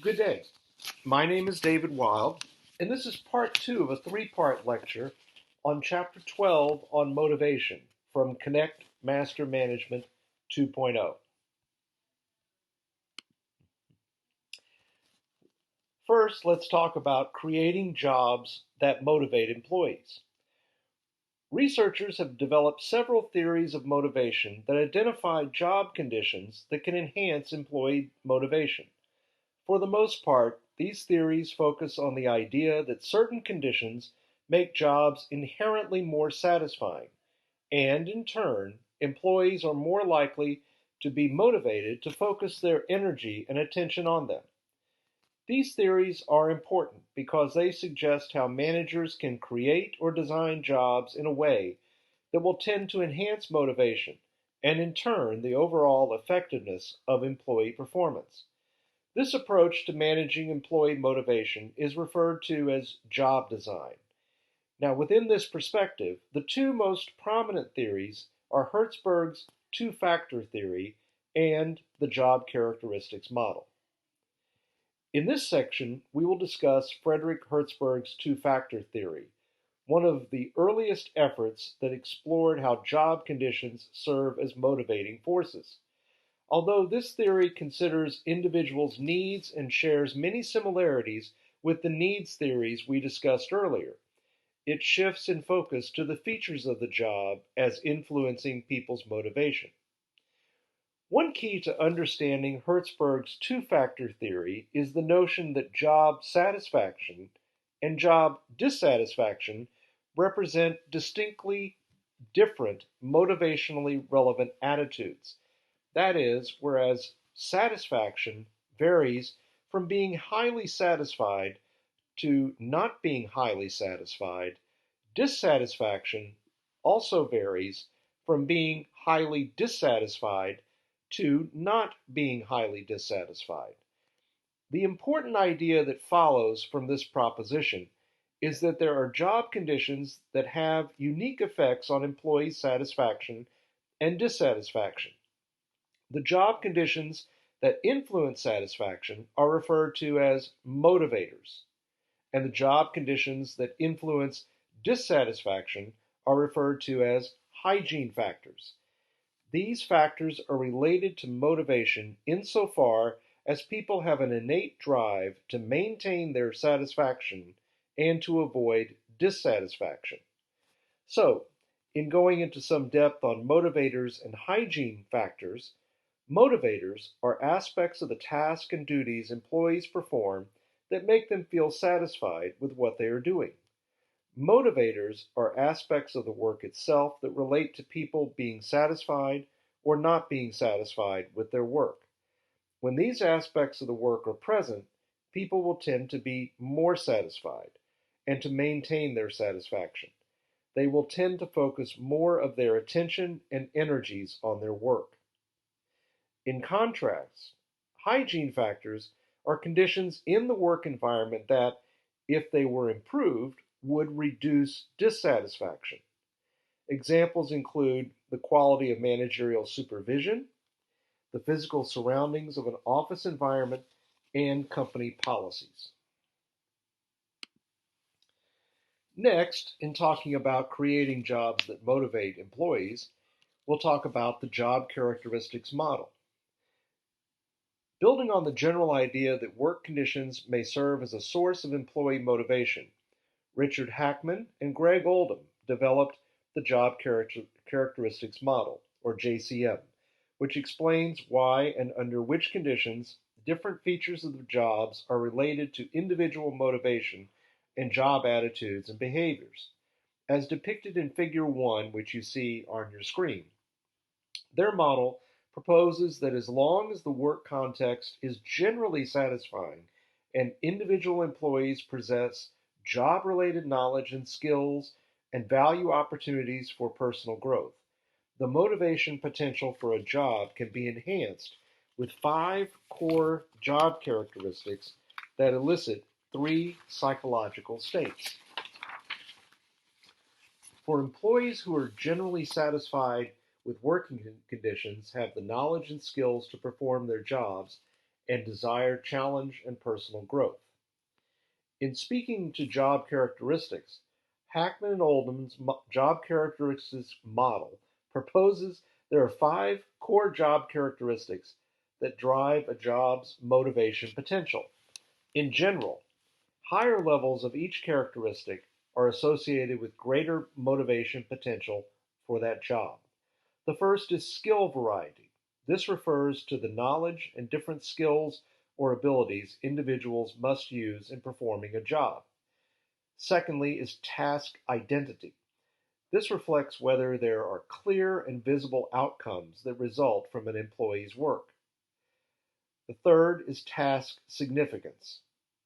Good day. My name is David Wild, and this is part two of a three-part lecture on Chapter 12 on motivation from Connect Master Management 2.0. First, let's talk about creating jobs that motivate employees. Researchers have developed several theories of motivation that identify job conditions that can enhance employee motivation. For the most part, these theories focus on the idea that certain conditions make jobs inherently more satisfying, and in turn, employees are more likely to be motivated to focus their energy and attention on them. These theories are important because they suggest how managers can create or design jobs in a way that will tend to enhance motivation and, in turn, the overall effectiveness of employee performance. This approach to managing employee motivation is referred to as job design. Now, within this perspective, the two most prominent theories are Hertzberg's two-factor theory and the job characteristics model. In this section, we will discuss Frederick Hertzberg's two-factor theory, one of the earliest efforts that explored how job conditions serve as motivating forces. Although this theory considers individuals' needs and shares many similarities with the needs theories we discussed earlier, it shifts in focus to the features of the job as influencing people's motivation. One key to understanding Hertzberg's two-factor theory is the notion that job satisfaction and job dissatisfaction represent distinctly different motivationally relevant attitudes. That is, whereas satisfaction varies from being highly satisfied to not being highly satisfied, dissatisfaction also varies from being highly dissatisfied to not being highly dissatisfied. The important idea that follows from this proposition is that there are job conditions that have unique effects on employee satisfaction and dissatisfaction. The job conditions that influence satisfaction are referred to as motivators, and the job conditions that influence dissatisfaction are referred to as hygiene factors. These factors are related to motivation insofar as people have an innate drive to maintain their satisfaction and to avoid dissatisfaction. So, in going into some depth on motivators and hygiene factors, motivators are aspects of the tasks and duties employees perform that make them feel satisfied with what they are doing. Motivators are aspects of the work itself that relate to people being satisfied or not being satisfied with their work. When these aspects of the work are present, people will tend to be more satisfied and to maintain their satisfaction. They will tend to focus more of their attention and energies on their work. In contrast, hygiene factors are conditions in the work environment that, if they were improved, would reduce dissatisfaction. Examples include the quality of managerial supervision, the physical surroundings of an office environment, and company policies. Next, in talking about creating jobs that motivate employees, we'll talk about the job characteristics model. Building on the general idea that work conditions may serve as a source of employee motivation, Richard Hackman and Greg Oldham developed the Job Characteristics Model, or JCM, which explains why and under which conditions different features of the jobs are related to individual motivation and job attitudes and behaviors, as depicted in Figure 1, which you see on your screen. Their model proposes that as long as the work context is generally satisfying and individual employees possess job-related knowledge and skills and value opportunities for personal growth, the motivation potential for a job can be enhanced with 5 core job characteristics that elicit 3 psychological states. For employees who are generally satisfied with working conditions, have the knowledge and skills to perform their jobs, and desire challenge and personal growth. In speaking to job characteristics, Hackman and Oldham's job characteristics model proposes there are 5 core job characteristics that drive a job's motivation potential. In general, higher levels of each characteristic are associated with greater motivation potential for that job. The first is skill variety. This refers to the knowledge and different skills or abilities individuals must use in performing a job. Secondly is task identity. This reflects whether there are clear and visible outcomes that result from an employee's work. The third is task significance.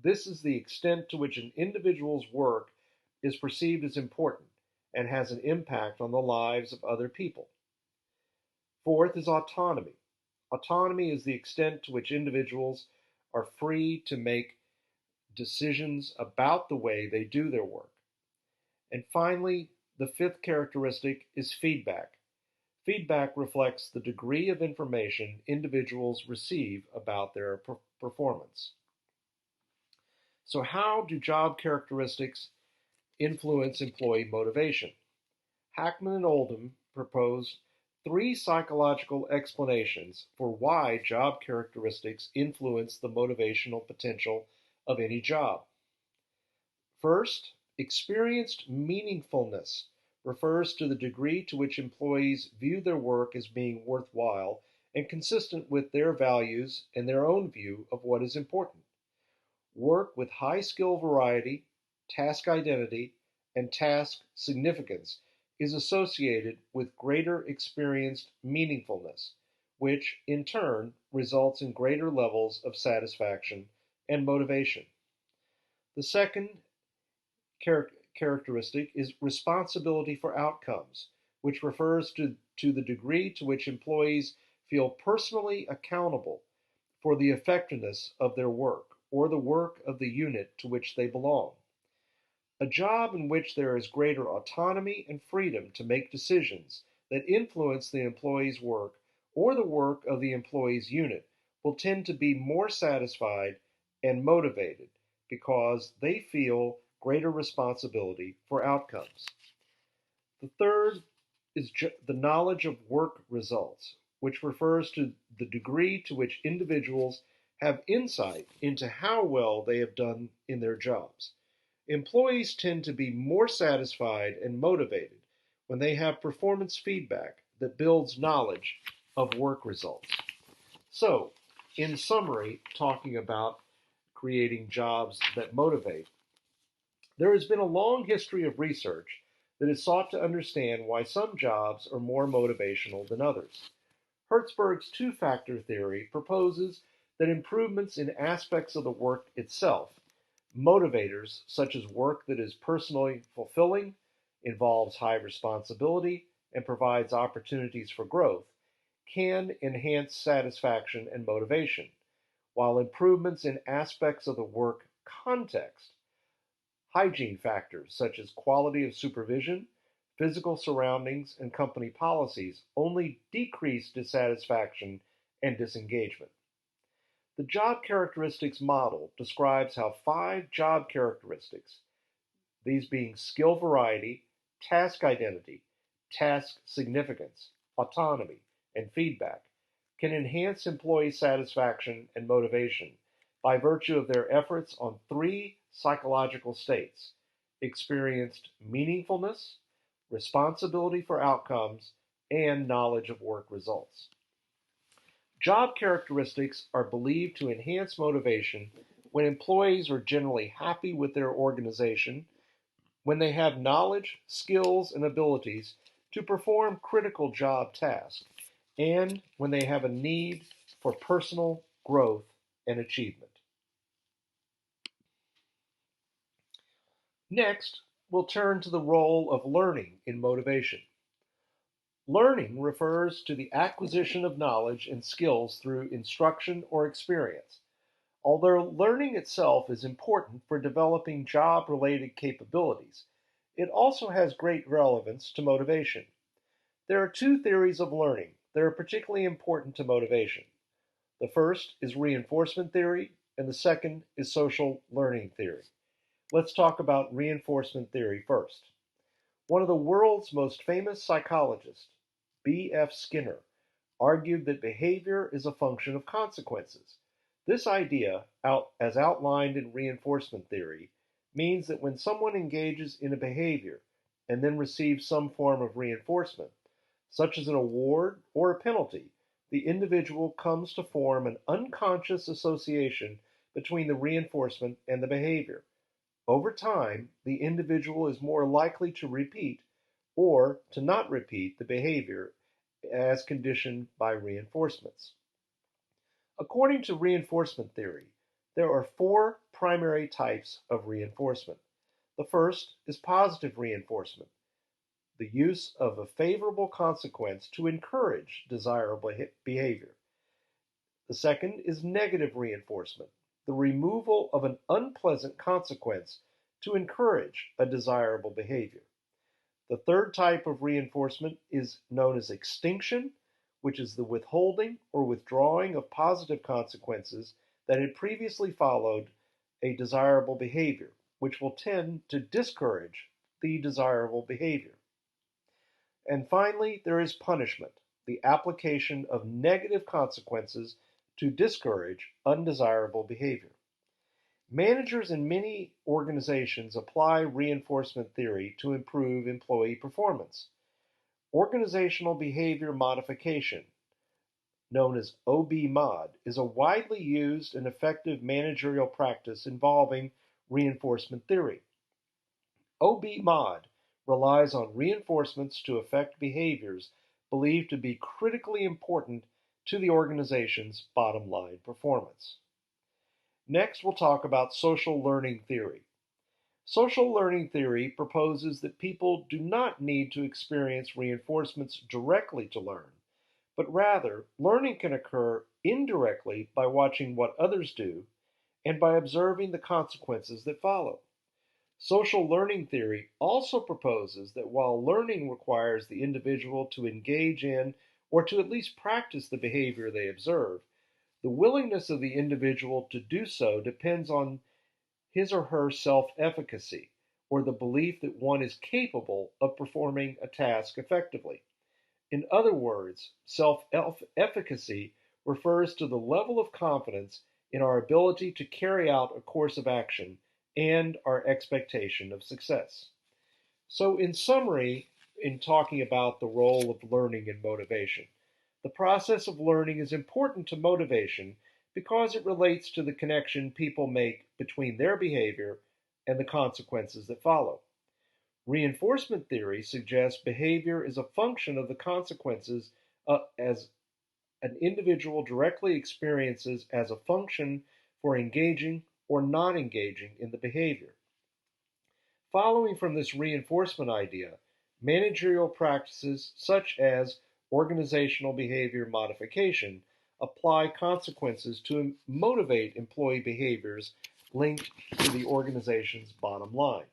This is the extent to which an individual's work is perceived as important and has an impact on the lives of other people. Fourth is autonomy. Autonomy is the extent to which individuals are free to make decisions about the way they do their work. And finally, the fifth characteristic is feedback. Feedback reflects the degree of information individuals receive about their performance. So, how do job characteristics influence employee motivation? Hackman and Oldham proposed 3 psychological explanations for why job characteristics influence the motivational potential of any job. First, experienced meaningfulness refers to the degree to which employees view their work as being worthwhile and consistent with their values and their own view of what is important. Work with high skill variety, task identity, and task significance is associated with greater experienced meaningfulness, which in turn results in greater levels of satisfaction and motivation. The second characteristic is responsibility for outcomes, which refers to the degree to which employees feel personally accountable for the effectiveness of their work or the work of the unit to which they belong. A job in which there is greater autonomy and freedom to make decisions that influence the employee's work or the work of the employee's unit will tend to be more satisfied and motivated because they feel greater responsibility for outcomes. The third is the knowledge of work results, which refers to the degree to which individuals have insight into how well they have done in their jobs. Employees tend to be more satisfied and motivated when they have performance feedback that builds knowledge of work results. So, in summary, talking about creating jobs that motivate, there has been a long history of research that has sought to understand why some jobs are more motivational than others. Hertzberg's 2-factor theory proposes that improvements in aspects of the work itself, motivators such as work that is personally fulfilling, involves high responsibility, and provides opportunities for growth, can enhance satisfaction and motivation, while improvements in aspects of the work context, hygiene factors such as quality of supervision, physical surroundings, and company policies only decrease dissatisfaction and disengagement. The job characteristics model describes how 5 job characteristics, these being skill variety, task identity, task significance, autonomy, and feedback, can enhance employee satisfaction and motivation by virtue of their efforts on 3 psychological states: experienced meaningfulness, responsibility for outcomes, and knowledge of work results. Job characteristics are believed to enhance motivation when employees are generally happy with their organization, when they have knowledge, skills, and abilities to perform critical job tasks, and when they have a need for personal growth and achievement. Next, we'll turn to the role of learning in motivation. Learning refers to the acquisition of knowledge and skills through instruction or experience. Although learning itself is important for developing job-related capabilities, it also has great relevance to motivation. There are 2 theories of learning that are particularly important to motivation. The first is reinforcement theory, and the second is social learning theory. Let's talk about reinforcement theory first. One of the world's most famous psychologists, B.F. Skinner, argued that behavior is a function of consequences. This idea, as outlined in reinforcement theory, means that when someone engages in a behavior and then receives some form of reinforcement, such as an award or a penalty, the individual comes to form an unconscious association between the reinforcement and the behavior. Over time, the individual is more likely to repeat or to not repeat the behavior as conditioned by reinforcements. According to reinforcement theory, there are four primary types of reinforcement. The first is positive reinforcement, the use of a favorable consequence to encourage desirable behavior. The second is negative reinforcement, the removal of an unpleasant consequence to encourage a desirable behavior. The third type of reinforcement is known as extinction, which is the withholding or withdrawing of positive consequences that had previously followed a desirable behavior, which will tend to discourage the desirable behavior. And finally, there is punishment, the application of negative consequences to discourage undesirable behavior. Managers in many organizations apply reinforcement theory to improve employee performance. Organizational behavior modification, known as OB-MOD, is a widely used and effective managerial practice involving reinforcement theory. OB-MOD relies on reinforcements to affect behaviors believed to be critically important to the organization's bottom line performance. Next, we'll talk about social learning theory. Social learning theory proposes that people do not need to experience reinforcements directly to learn, but rather, learning can occur indirectly by watching what others do and by observing the consequences that follow. Social learning theory also proposes that while learning requires the individual to engage in or to at least practice the behavior they observe, the willingness of the individual to do so depends on his or her self-efficacy, or the belief that one is capable of performing a task effectively. In other words, self-efficacy refers to the level of confidence in our ability to carry out a course of action and our expectation of success. So, in summary, in talking about the role of learning and motivation, the process of learning is important to motivation because it relates to the connection people make between their behavior and the consequences that follow. Reinforcement theory suggests behavior is a function of the consequences as an individual directly experiences as a function for engaging or not engaging in the behavior. Following from this reinforcement idea, managerial practices such as organizational behavior modification apply consequences to motivate employee behaviors linked to the organization's bottom line.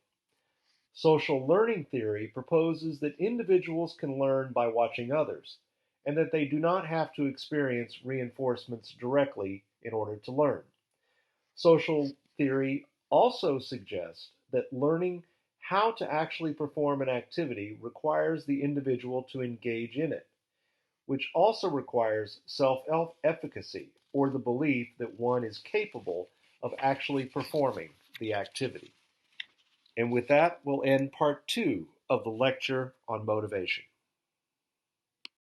Social learning theory proposes that individuals can learn by watching others, and that they do not have to experience reinforcements directly in order to learn. Social theory also suggests that learning how to actually perform an activity requires the individual to engage in it, which also requires self-efficacy, or the belief that one is capable of actually performing the activity. And with that, we'll end part 2 of the lecture on motivation.